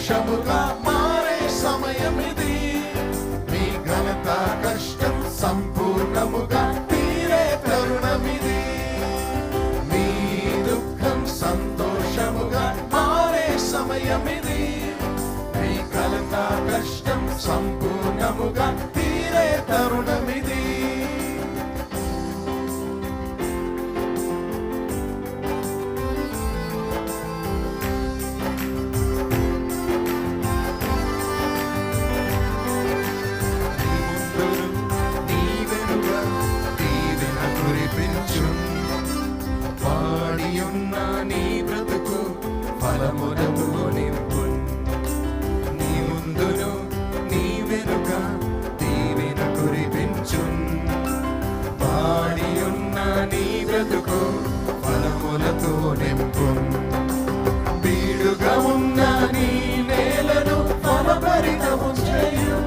సంతోషముగా మారే సమయమిది. మీ ఘనత కష్టం సంపూర్ణముగా తీరే తరుణమిది. మీ దుఃఖం సంతోషముగా మారే సమయమిది. మీ ఘనత కష్టం సంపూర్ణముగా తీరే తరుణమిది. పాడియున్న నీ బ్రతుకు ఫలములతో నింపున్. నీ ముందును నీ వెనుక దీవెన కురిపించున్. పాడియున్న నీ బ్రతుకు ఫలములతో నింపున్. బీడుగా ఉన్న నీ నేలను ఫలభరితము చేయు.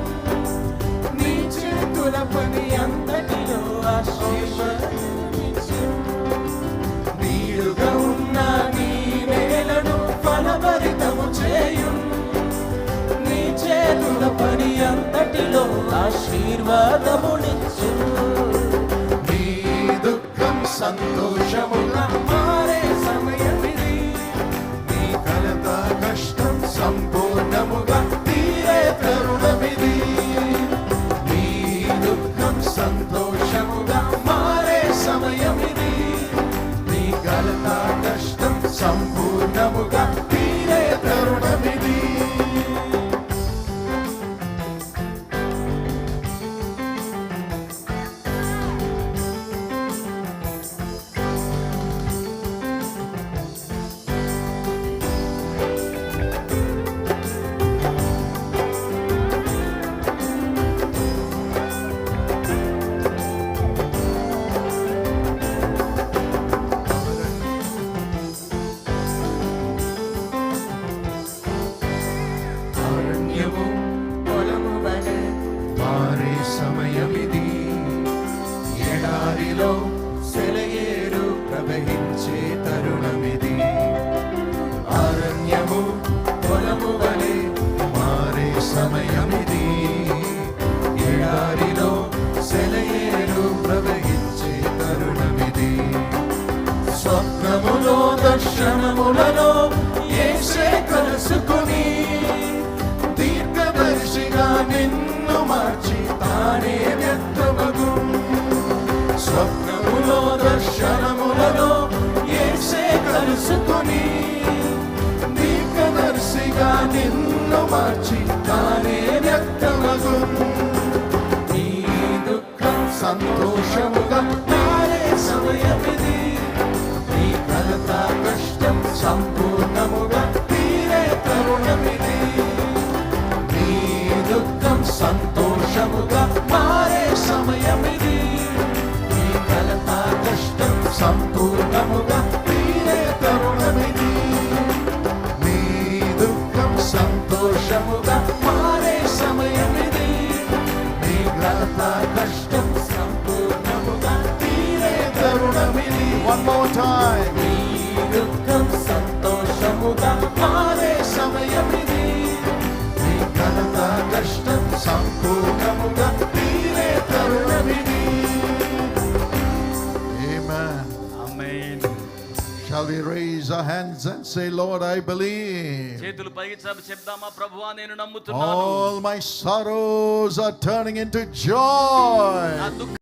నీ చేతుల పని అంతటిలో ఆశీర్వదించు. బీడుగా ఉన్న నీ నేలను ఫలభరితము చేయు. నీ చేతుల పని అంతటిలో ఆశీర్వాదమునిచ్చు. మీ దుఃఖం సంతోషముగా మారే సమయమిది. మీ ఘనత కష్టం సంపూర్ణముగా తీరే తరుణమిది. మీ దుఃఖం సంతోషముగా మారే సమయమిది. మీ ఘనత కష్టం సంపూర్ణముగా తీరే తరుణమిది. అరణ్యము పొలము వలె మారే సమయమిది. ఎడారిలో సెలయేరు ప్రవహించే తరుణమిది. అరణ్యము పొలము వలె మారే సమయమిది. ఎడారిలో సెలయేరు ప్రవహించే తరుణమిది. స్వప్నములో దర్శనములలో యేసే కలుసుకుని దీర్ఘదర్శిగా నిన్ను మార్చి తానే వ్యక్తమగు. స్వప్నములో దర్శనములలో యేసే కలుసుకుని దీర్ఘదర్శిగా నిన్ను మార్చి తానే వ్యక్తమగు. నీ దుఃఖం సంతోషముగా మారే సమయమిది. నీ ఘనత కష్టం సంపూర్ణముగా తీరే తరుణమిది. నీ దుఃఖం సంతోషముగా మారే సమయమిది. నీ ఘనత కష్టం సంపూర్ణముగా తీరే తరుణమిది. నీ దుఃఖం సంతోషముగా మారే సమయమిది. నీ ఘనత కష్టం సంపూర్ణముగా తీరే తరుణమిది. One more time. నీ దుఃఖం సంతోషముగా మారే సమయమిది. నీ ఘనత కష్టం సంపూర్ణముగా తీరే తరుణమిది. Amen. Amen. Shall we raise our hands and say, Lord, I believe. చేతులు పైకి చాపి చెప్దామా, ప్రభువా నేను నమ్ముతున్నాను. All my sorrows are turning into joy. నా దుఃఖ